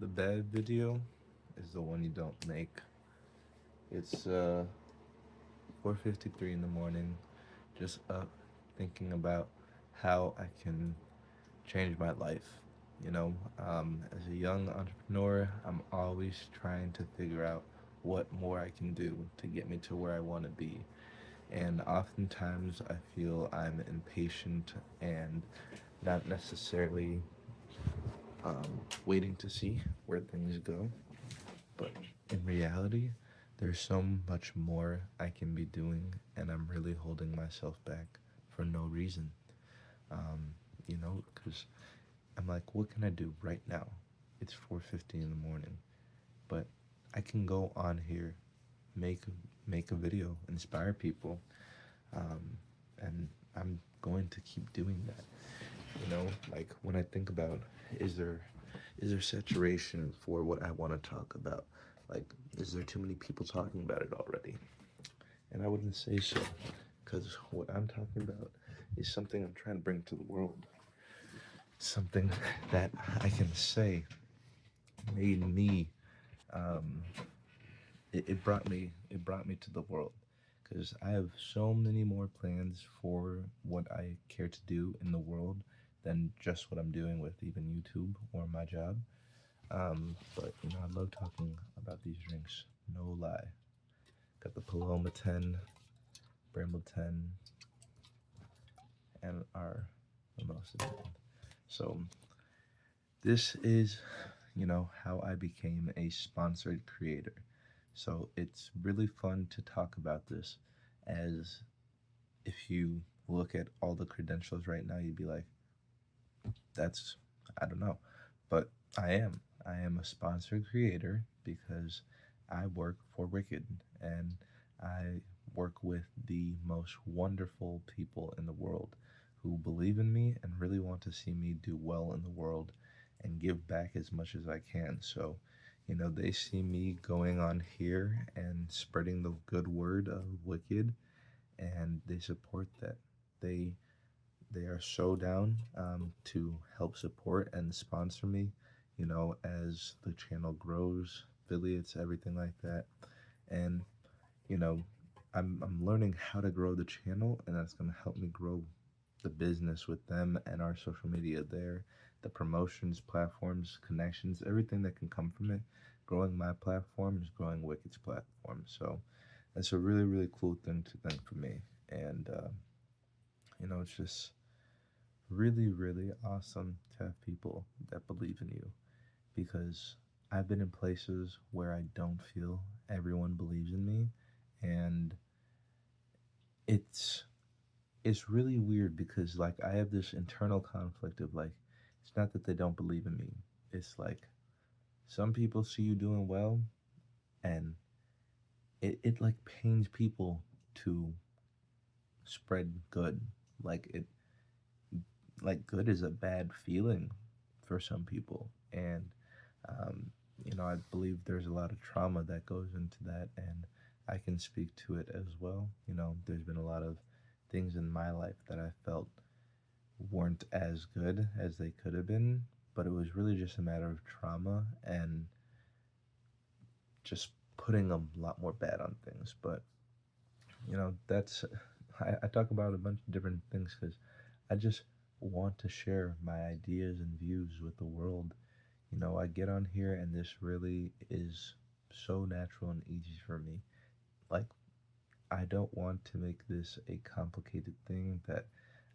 The bad video is the one you don't make. It's 4:53 in the morning, just up thinking about how I can change my life. As a young entrepreneur, I'm always trying to figure out what more I can do to get me to where I want to be. And oftentimes I feel I'm impatient and not necessarily waiting to see where things go. But in reality, there's so much more I can be doing, and I'm really holding myself back for no reason. Because I'm like, what can I do right now? It's 4:50 in the morning, but I can go on here, make make a video, inspire people, um, and I'm going to keep doing that. Like when I think about, is there is there saturation for what I want to talk about? Like, is there too many people talking about it already? And I wouldn't say so, because what I'm talking about is something I'm trying to bring to the world. Something that I can say made me. Um, it brought me to the world, because I have so many more plans for what I care to do in the world than just what I'm doing with even YouTube or my job. But I love talking about these drinks. No lie. Got the Paloma 10, Bramble 10, and our Mimosa 10. So this is, how I became a sponsored creator. So it's really fun to talk about this, as if you look at all the credentials right now, you'd be like, that's, I don't know. But I am. I am a sponsored creator because I work for Wicked, and I work with the most wonderful people in the world who believe in me and really want to see me do well in the world and give back as much as I can. So, they see me going on here and spreading the good word of Wicked, and they support that. They they are so down to help support and sponsor me, as the channel grows, affiliates, everything like that. And, you know, I'm learning how to grow the channel, and that's going to help me grow the business with them and our social media there, the promotions, platforms, connections, everything that can come from it. Growing my platform is growing Wicked's platform. So that's a really, really cool thing to think for me. And, it's just really, really awesome to have people that believe in you, because I've been in places where I don't feel everyone believes in me, and it's it's really weird, because like I have this internal conflict of like, it's not that they don't believe in me. It's like some people see you doing well, and it like pains people to spread good. Like it like good is a bad feeling for some people. And um, I believe there's a lot of trauma that goes into that, and I can speak to it as well. There's been a lot of things in my life that I felt weren't as good as they could have been, but it was really just a matter of trauma and just putting a lot more bad on things. But that's I talk about a bunch of different things because I just want to share my ideas and views with the world. I get on here, and this really is so natural and easy for me. Like, I don't want to make this a complicated thing that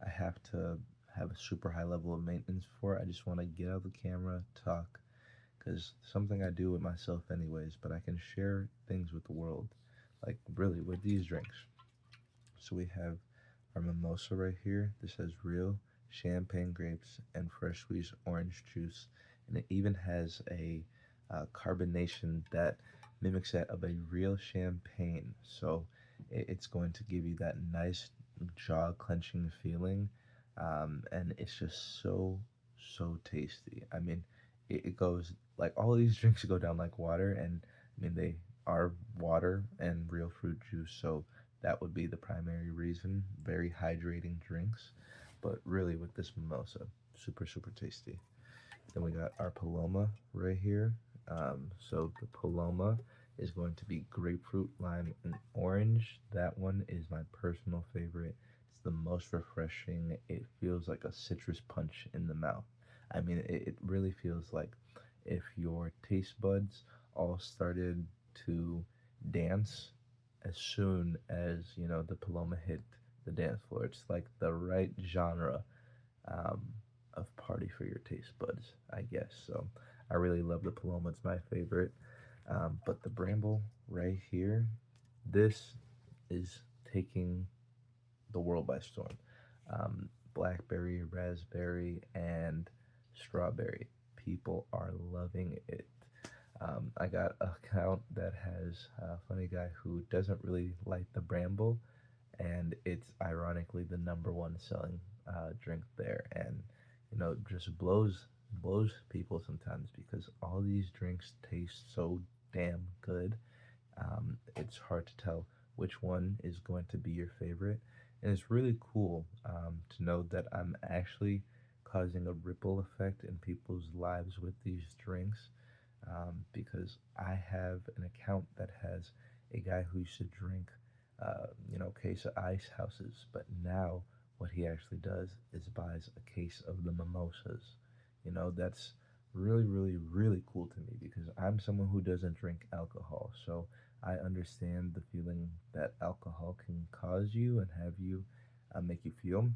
I have to have a super high level of maintenance for. I just want to get out of the camera, talk, because something I do with myself anyways, but I can share things with the world. Like, really, with these drinks. So we have our mimosa right here. This has real champagne grapes and fresh squeezed orange juice, and it even has a carbonation that mimics that of a real champagne. So it's going to give you that nice jaw clenching feeling, and it's just so tasty. I mean, it goes like all of these drinks go down like water, and I mean they are water and real fruit juice, so that would be the primary reason. Very hydrating drinks, but really with this mimosa, super tasty. Then we got our Paloma right here. So the Paloma is going to be grapefruit, lime, and orange. That one is my personal favorite. It's the most refreshing. It feels like a citrus punch in the mouth. I mean, it really feels like if your taste buds all started to dance as soon as, the Paloma hit the dance floor. It's like the right genre um, of party for your taste buds, I guess. So I really love the Paloma. It's my favorite. But the Bramble right here, this is taking the world by storm. Blackberry, raspberry, and strawberry. People are loving it. I got an account that has a funny guy who doesn't really like the Bramble, and it's ironically the number one selling drink there, and just blows people sometimes because all these drinks taste so damn good. It's hard to tell which one is going to be your favorite, and it's really cool to know that I'm actually causing a ripple effect in people's lives with these drinks, because I have an account that has a guy who used to drink, case of ice houses, but now what he actually does is buys a case of the mimosas. That's really, really, really cool to me because I'm someone who doesn't drink alcohol, so I understand the feeling that alcohol can cause you and have you make you feel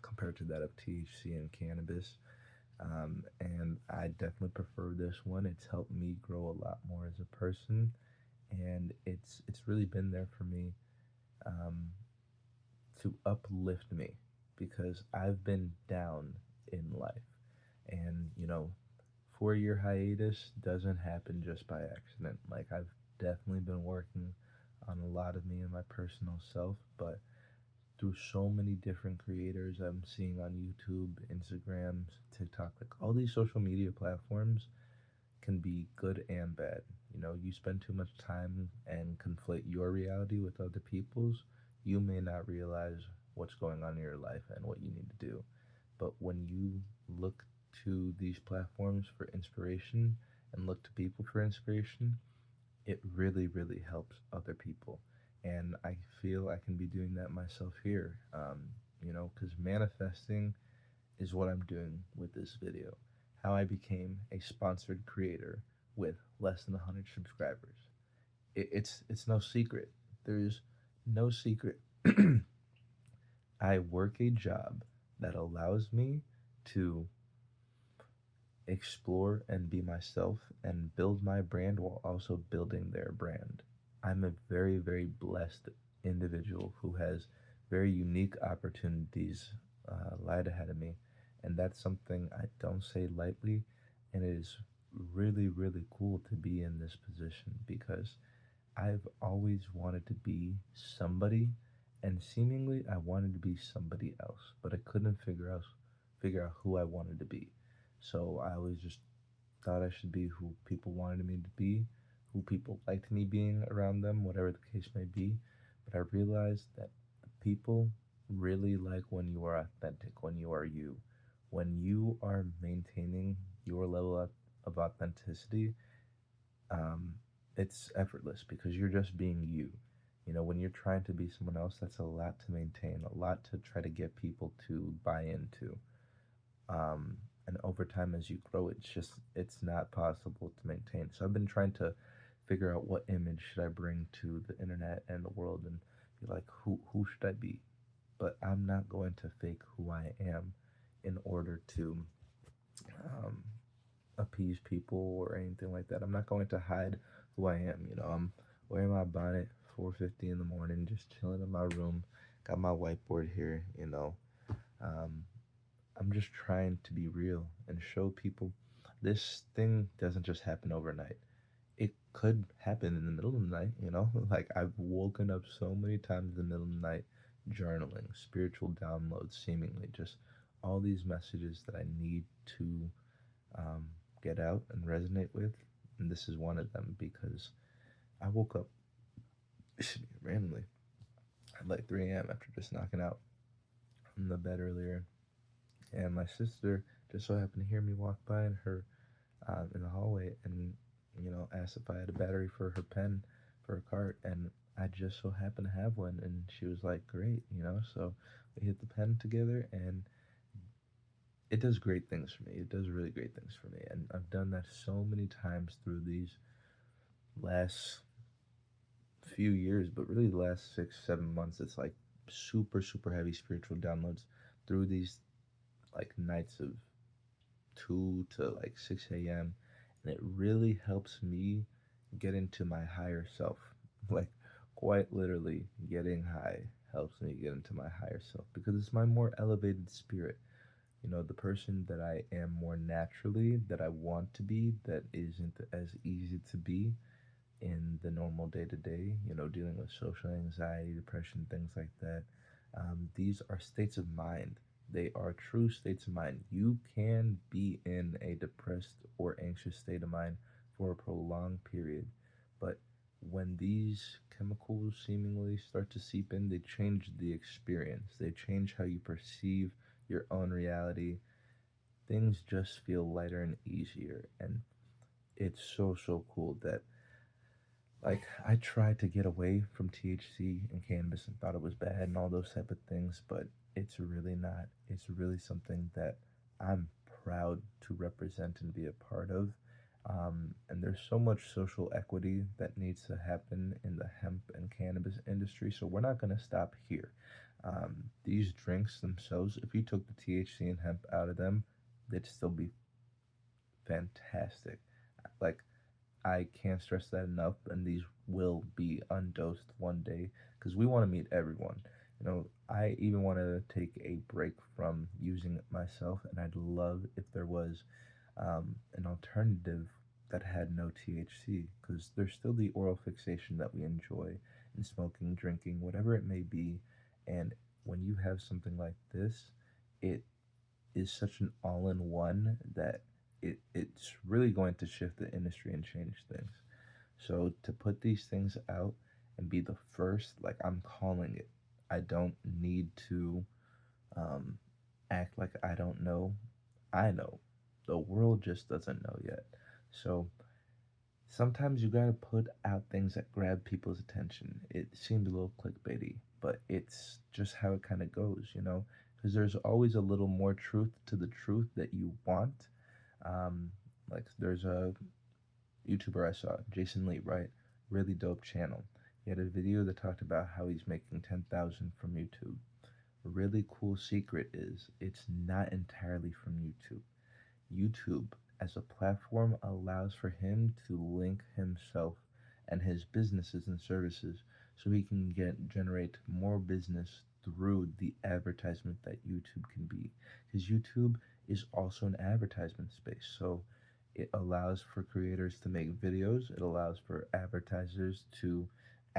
compared to that of THC and cannabis. And I definitely prefer this one. It's helped me grow a lot more as a person, and it's really been there for me, um, to uplift me because I've been down in life, and 4 year hiatus doesn't happen just by accident. Like I've definitely been working on a lot of me and my personal self, but through so many different creators I'm seeing on YouTube, Instagram, TikTok, like all these social media platforms can be good and bad. You spend too much time and conflate your reality with other people's, you may not realize what's going on in your life and what you need to do. But when you look to these platforms for inspiration and look to people for inspiration, it really, really helps other people. And I feel I can be doing that myself here, because manifesting is what I'm doing with this video. How I became a sponsored creator with less than 100 subscribers. It's no secret. There's no secret. I work a job that allows me to explore and be myself and build my brand while also building their brand. I'm a very, very blessed individual who has very unique opportunities lied ahead of me, and that's something I don't say lightly. And it is really, really cool to be in this position because I've always wanted to be somebody, and seemingly I wanted to be somebody else, but I couldn't figure out who I wanted to be. So I always just thought I should be who people wanted me to be, who people liked me being around them, whatever the case may be. But I realized that people really like when you are authentic, when you are you, when you are maintaining your level of authenticity. um, it's effortless because you're just being you. When you're trying to be someone else, that's a lot to maintain, a lot to try to get people to buy into. Um, and over time, as you grow, it's not possible to maintain. So I've been trying to figure out what image should I bring to the internet and the world, and be like, who should I be? But I'm not going to fake who I am in order to um, appease people or anything like that. I'm not going to hide who I am. I'm wearing my bonnet 4:50 in the morning, just chilling in my room. Got my whiteboard here. Um, I'm just trying to be real and show people this thing doesn't just happen overnight. It could happen in the middle of the night. Like I've woken up so many times in the middle of the night, journaling, spiritual downloads, seemingly just all these messages that I need to um, get out and resonate with. And this is one of them because I woke up randomly at like 3 a.m. after just knocking out from the bed earlier. And my sister just so happened to hear me walk by in the hallway, and asked if I had a battery for her pen for her cart, and I just so happened to have one, and she was like, "Great," So we hit the pen together, and it does great things for me. It does really great things for me, and I've done that so many times through these last few years, but really the last 6, 7 months. It's like super, super heavy spiritual downloads through these like nights of 2 to like 6 a.m. And it really helps me get into my higher self. Like, quite literally, getting high helps me get into my higher self because it's my more elevated spirit. The person that I am more naturally, that I want to be, that isn't as easy to be in the normal day to day, dealing with social anxiety, depression, things like that. These are states of mind. They are true states of mind. You can be in a depressed or anxious state of mind for a prolonged period, but when these chemicals seemingly start to seep in, they change the experience. They change how you perceive your own reality. Things just feel lighter and easier, and it's so, so cool that like I tried to get away from THC and cannabis and thought it was bad and all those type of things, but it's really not. It's really something that I'm proud to represent and be a part of. And there's so much social equity that needs to happen in the hemp and cannabis industry, so we're not going to stop here. These drinks themselves, if you took the THC and hemp out of them, they'd still be fantastic. Like, I can't stress that enough, and these will be undosed one day because we want to meet everyone. I even want to take a break from using it myself, and I'd love if there was an alternative that had no THC because there's still the oral fixation that we enjoy in smoking, drinking, whatever it may be. And when you have something like this, it is such an all in one that it's really going to shift the industry and change things. So to put these things out and be the first, like I'm calling it, I don't need to um, act like I don't know. I know. The world just doesn't know yet. So sometimes you gotta put out things that grab people's attention. It seems a little clickbaity, but it's just how it kind of goes. Because there's always a little more truth to the truth that you want. Um, like there's a YouTuber I saw, Jason Lee, right? Really dope channel. He had a video that talked about how he's making 10,000 from YouTube. A really cool secret is it's not entirely from YouTube. YouTube as a platform allows for him to link himself and his businesses and services so he can generate more business through the advertisement that YouTube can be. Because YouTube is also an advertisement space. So it allows for creators to make videos, it allows for advertisers to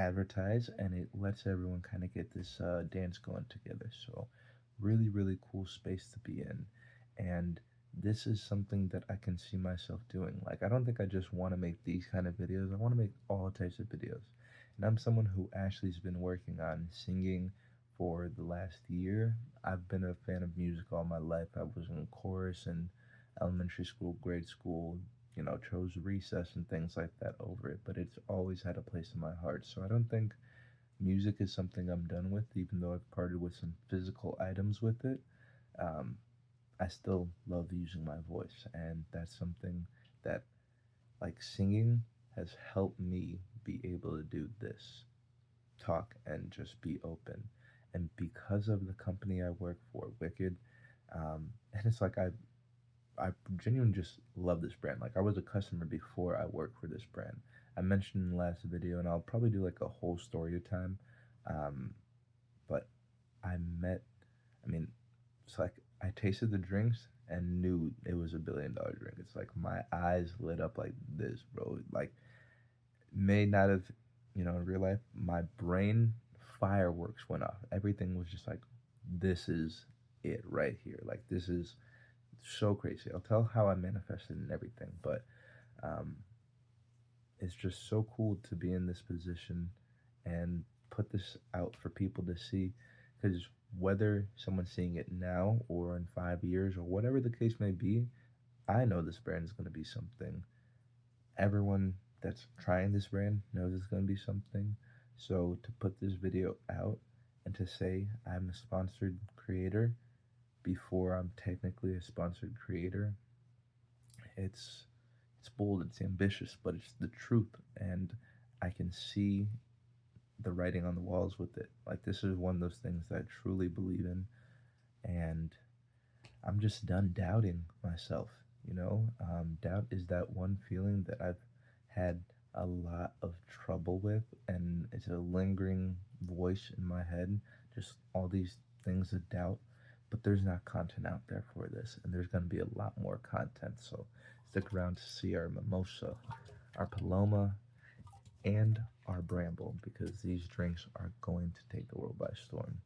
advertise, and it lets everyone kind of get this dance going together. So, really, really cool space to be in. And this is something that I can see myself doing. Like, I don't think I just want to make these kind of videos, I want to make all types of videos. And I'm someone who actually has been working on singing for the last year. I've been a fan of music all my life. I was in chorus and elementary school, grade school, chose recess and things like that over it, but it's always had a place in my heart. So I don't think music is something I'm done with, even though I've parted with some physical items with it. Um, I still love using my voice, and that's something that, like singing, has helped me be able to do this talk and just be open. And because of the company I work for, Wicked, and it's like I genuinely just love this brand. Like I was a customer before I worked for this brand. I mentioned in the last video, and I'll probably do like a whole story time. Um, but I met, I mean, it's like I tasted the drinks and knew it was $1 billion drink. It's like my eyes lit up like this, bro. Like may not have, in real life, my brain fireworks went off. Everything was just like, this is it right here. Like this is so crazy. I'll tell how I manifested and everything, but um, it's just so cool to be in this position and put this out for people to see. Because whether someone's seeing it now or in 5 years or whatever the case may be, I know this brand is going to be something. Everyone that's trying this brand knows it's going to be something. So to put this video out and to say I'm a sponsored creator before I'm technically a sponsored creator, it's bold, it's ambitious, but it's the truth, and I can see the writing on the walls with it. Like, this is one of those things that I truly believe in, and I'm just done doubting myself. Doubt is that one feeling that I've had a lot of trouble with, and it's a lingering voice in my head, just all these things of doubt. But there's not content out there for this, and there's going to be a lot more content. So stick around to see our mimosa, our paloma, and our bramble, because these drinks are going to take the world by storm.